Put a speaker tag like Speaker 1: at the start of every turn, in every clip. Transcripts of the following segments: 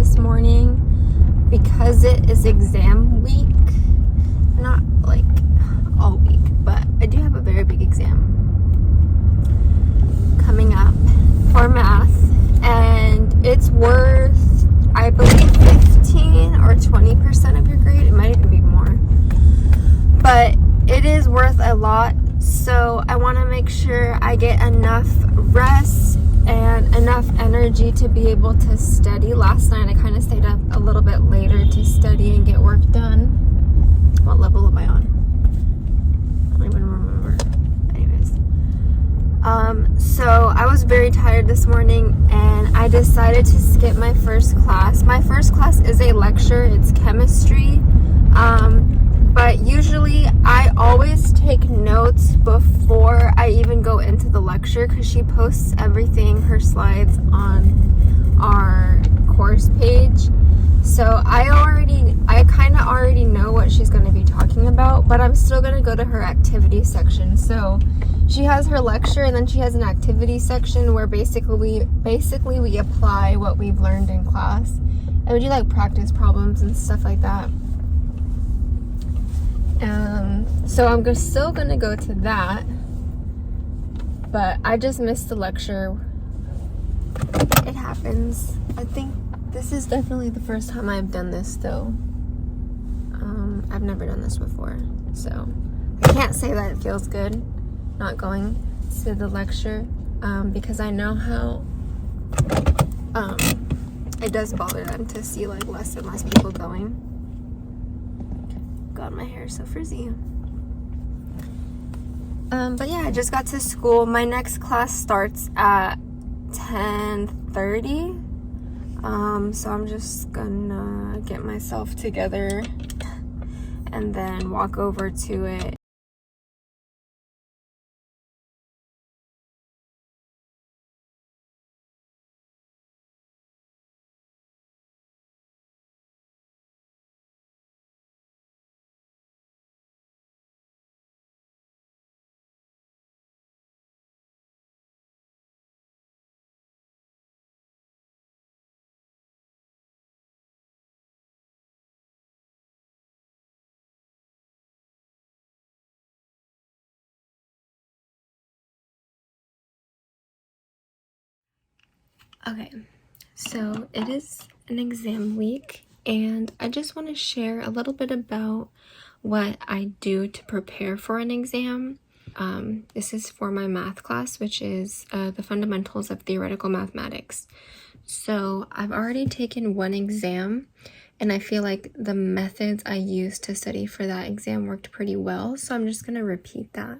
Speaker 1: this morning because it is exam week. Not like all week, but I do have a very big exam coming up for math, and it's worth, I believe, 15 or 20% of your grade. It might even be more, but it is worth a lot. So I want to make sure I get enough rest and enough energy to be able to study. Last night I kind of stayed up a little bit later to study and get work done. What level am I on? I don't even remember. Anyways. So I was very tired this morning and I decided to skip my first class. My first class is a lecture. It's chemistry. But usually I always take notes before I even go into the lecture because she posts everything, her slides, on our course page. So I kind of already know what she's going to be talking about, but I'm still going to go to her activity section. So she has her lecture and then she has an activity section where basically we apply what we've learned in class. And we do like practice problems and stuff like that. So I'm still gonna go to that, but I just missed the lecture. It happens. I think this is definitely the first time I've done this though. I've never done this before, so I can't say that it feels good not going to the lecture, because I know how it does bother them to see like less and less people going. God, my hair is so frizzy. But yeah, I just got to school. My next class starts at 10:30. So I'm just gonna get myself together and then walk over to it. Okay, so it is an exam week, and I just want to share a little bit about what I do to prepare for an exam. This is for my math class, which is the fundamentals of theoretical mathematics. So I've already taken one exam, and I feel like the methods I used to study for that exam worked pretty well, so I'm just going to repeat that.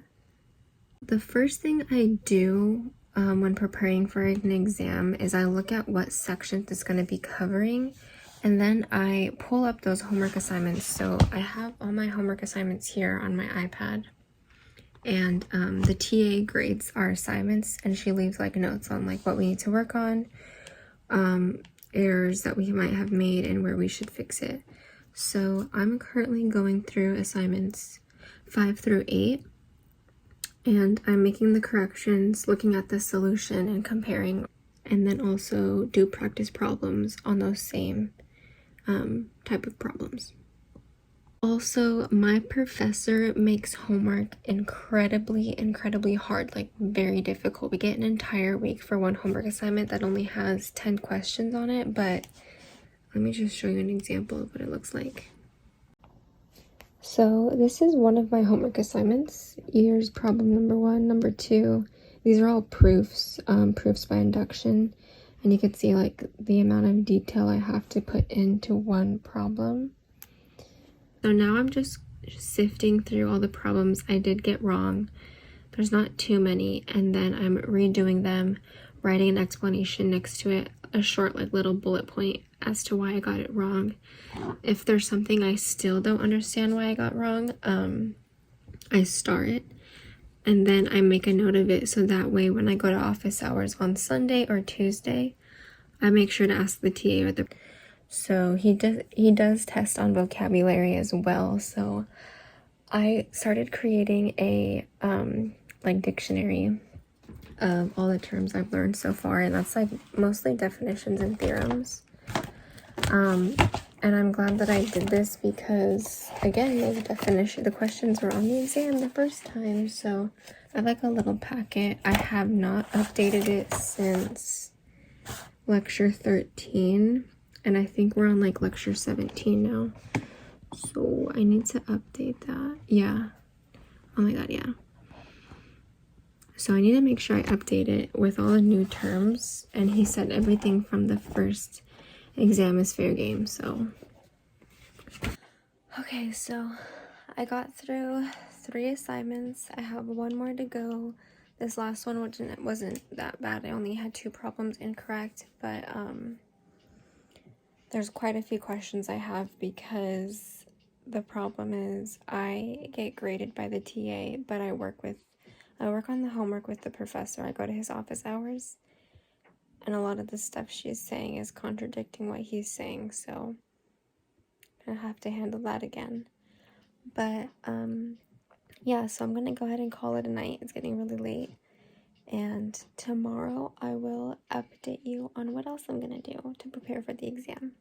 Speaker 1: The first thing I do when preparing for an exam is I look at what sections it's going to be covering, and then I pull up those homework assignments. So I have all my homework assignments here on my iPad, and the TA grades our assignments, and she leaves like notes on like what we need to work on, errors that we might have made, and where we should fix it. So I'm currently going through assignments 5 through 8. And I'm making the corrections, looking at the solution and comparing, and then also do practice problems on those same type of problems. Also, my professor makes homework incredibly hard, like very difficult. We get an entire week for one homework assignment that only has 10 questions on it, but let me just show you an example of what it looks like. So this is one of my homework assignments. Here's problem number 1, number 2. These are all proofs, proofs by induction. And you can see like the amount of detail I have to put into one problem. So now I'm just sifting through all the problems I did get wrong. There's not too many. And then I'm redoing them, writing an explanation next to it, a short like little bullet point as to why I got it wrong. If there's something I still don't understand why I got wrong, I star it and then I make a note of it, so that way when I go to office hours on Sunday or Tuesday, I make sure to ask the TA or the... So he does test on vocabulary as well. So I started creating a like dictionary of all the terms I've learned so far, and that's like mostly definitions and theorems. And I'm glad that I did this because, again, the questions were on the exam the first time. So I have like a little packet. I have not updated it since lecture 13. And I think we're on like lecture 17 now. So I need to update that. Yeah. Oh my god, yeah. So I need to make sure I update it with all the new terms. And he said everything from the first exam is fair game, so. Okay, so I got through 3 assignments. I have 1 more to go. This last one wasn't that bad. I only had 2 problems incorrect, but there's quite a few questions I have because the problem is I get graded by the TA, but I work on the homework with the professor. I go to his office hours, and a lot of the stuff she's saying is contradicting what he's saying, so I have to handle that again. But yeah, so I'm gonna go ahead and call it a night. It's getting really late, and tomorrow I will update you on what else I'm gonna do to prepare for the exam.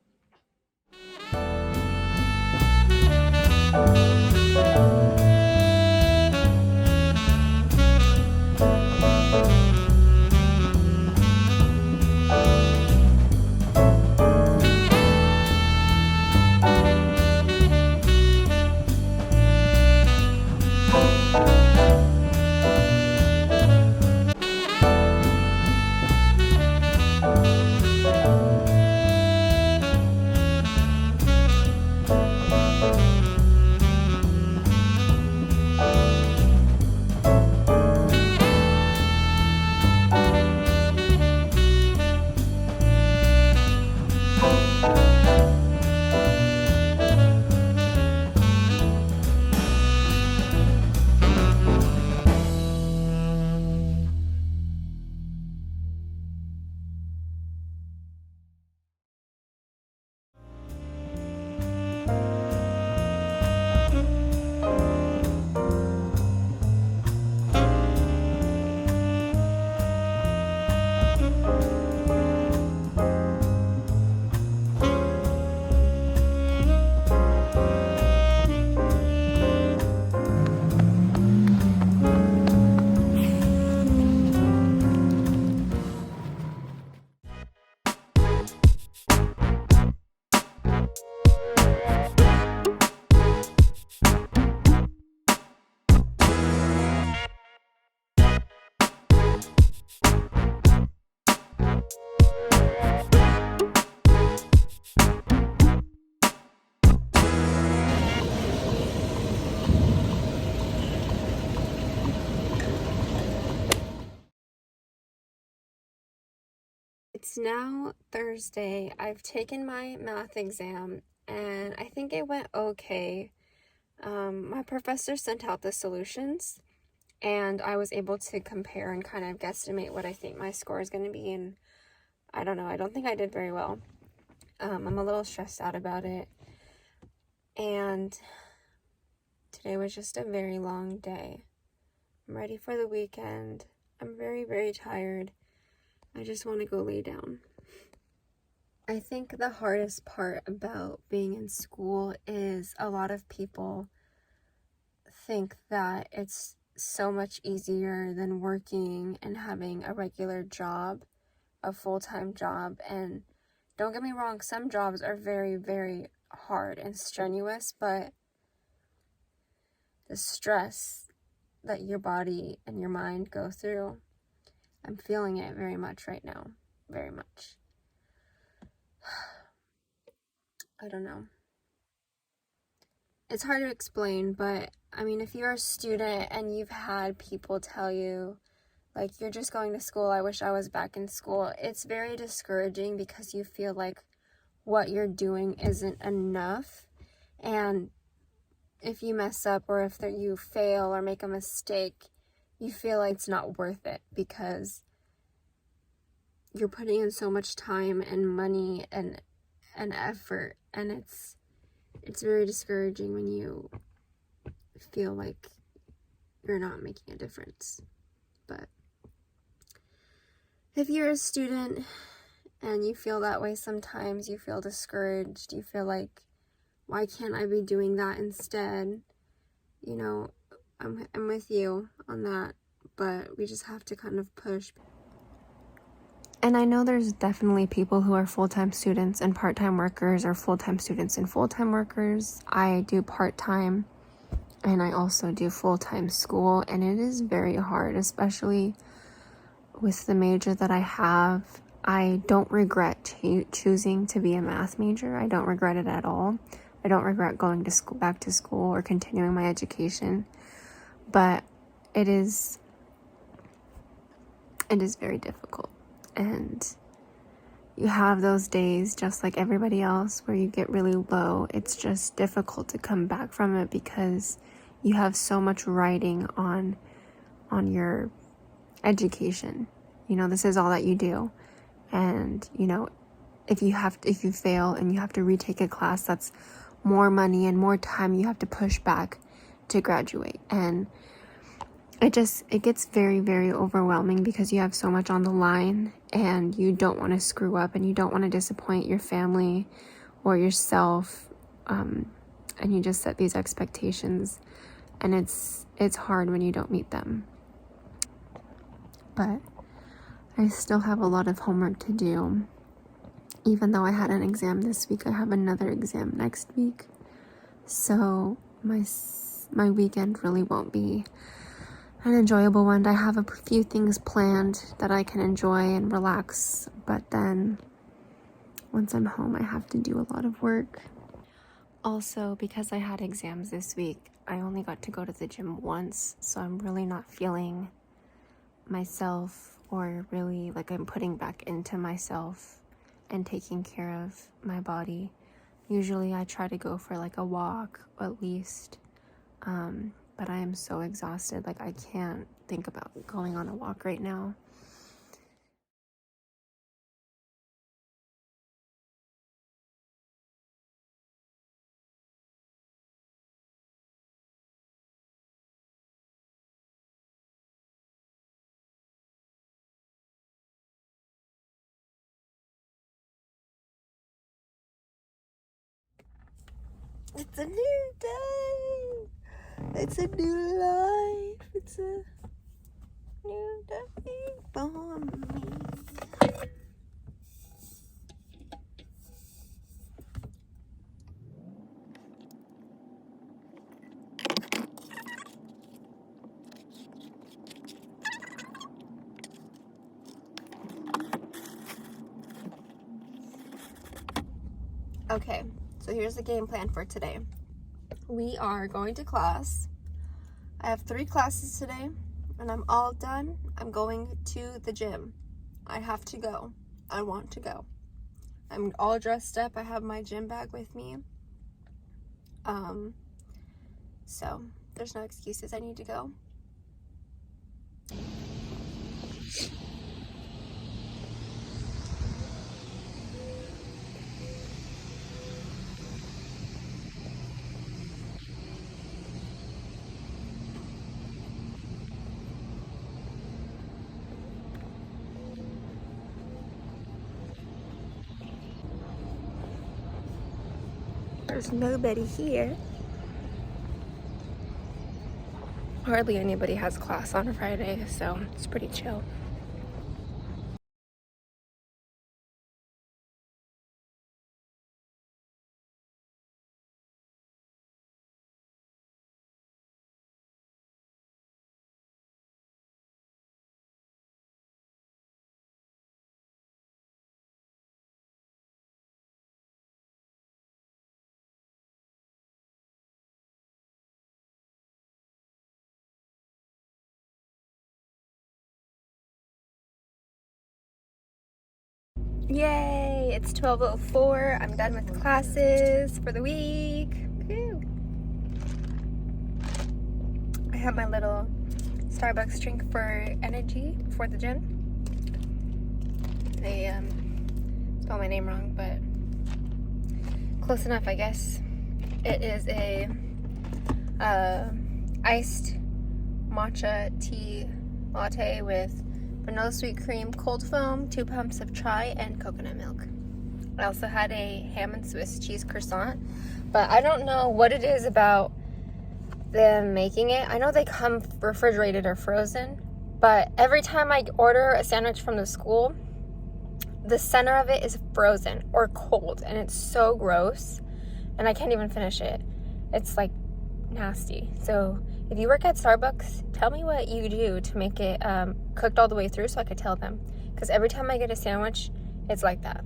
Speaker 1: It's now Thursday. I've taken my math exam and I think it went okay. My professor sent out the solutions and I was able to compare and kind of guesstimate what I think my score is going to be, and I don't know, I don't think I did very well. I'm a little stressed out about it, and today was just a very long day. I'm ready for the weekend. I'm very, very tired. I just want to go lay down. I think the hardest part about being in school is a lot of people think that it's so much easier than working and having a regular job, a full-time job. And don't get me wrong, some jobs are very, very hard and strenuous, but the stress that your body and your mind go through, I'm feeling it very much right now. Very much. I don't know. It's hard to explain, but I mean, if you're a student and you've had people tell you, like, you're just going to school, I wish I was back in school, it's very discouraging because you feel like what you're doing isn't enough. And if you mess up or if you fail or make a mistake, you feel like it's not worth it because you're putting in so much time and money and effort, and it's very discouraging when you feel like you're not making a difference. But if you're a student and you feel that way sometimes. You feel discouraged. You feel like, why can't I be doing that instead? You know, I'm with you on that, but we just have to kind of push. And I know there's definitely people who are full-time students and part-time workers, or full-time students and full-time workers. I do part-time, and I also do full-time school, and it is very hard, especially with the major that I have. I don't regret choosing to be a math major. I don't regret it at all. I don't regret going to school, back to school, or continuing my education. But it is very difficult. And you have those days just like everybody else where you get really low. It's just difficult to come back from it because you have so much riding on your education. You know, this is all that you do. And, you know, if you fail and you have to retake a class, that's more money and more time you have to push back to graduate. And it gets very, very overwhelming because you have so much on the line, and you don't want to screw up, and you don't want to disappoint your family or yourself. And you just set these expectations, and it's hard when you don't meet them. But I still have a lot of homework to do. Even though I had an exam this week, I have another exam next week. So my weekend really won't be an enjoyable one. I have a few things planned that I can enjoy and relax, but then once I'm home, I have to do a lot of work. Also, because I had exams this week, I only got to go to the gym once, so I'm really not feeling myself, or really like I'm putting back into myself and taking care of my body. Usually I try to go for like a walk at least, but I am so exhausted, like I can't think about going on a walk right now. It's a new day. It's a new life. It's a new day for me. Okay, so here's the game plan for today. We are going to class. I have 3 classes today, and I'm all done. I'm going to the gym. I have to go. I want to go. I'm all dressed up. I have my gym bag with me. So there's no excuses. I need to go. There's nobody here. Hardly anybody has class on a Friday, so it's pretty chill. Yay! It's 12:04. I'm done with classes for the week. Woo. I have my little Starbucks drink for energy for the gym. They spelled my name wrong, but close enough, I guess. It is a iced matcha tea latte with vanilla sweet cream, cold foam, 2 pumps of chai, and coconut milk. I also had a ham and Swiss cheese croissant, but I don't know what it is about them making it. I know they come refrigerated or frozen, but every time I order a sandwich from the school, the center of it is frozen or cold, and it's so gross, and I can't even finish it. It's like nasty. So if you work at Starbucks, tell me what you do to make it cooked all the way through so I could tell them, because every time I get a sandwich, it's like that.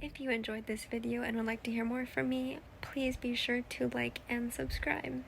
Speaker 1: If you enjoyed this video and would like to hear more from me, please be sure to like and subscribe.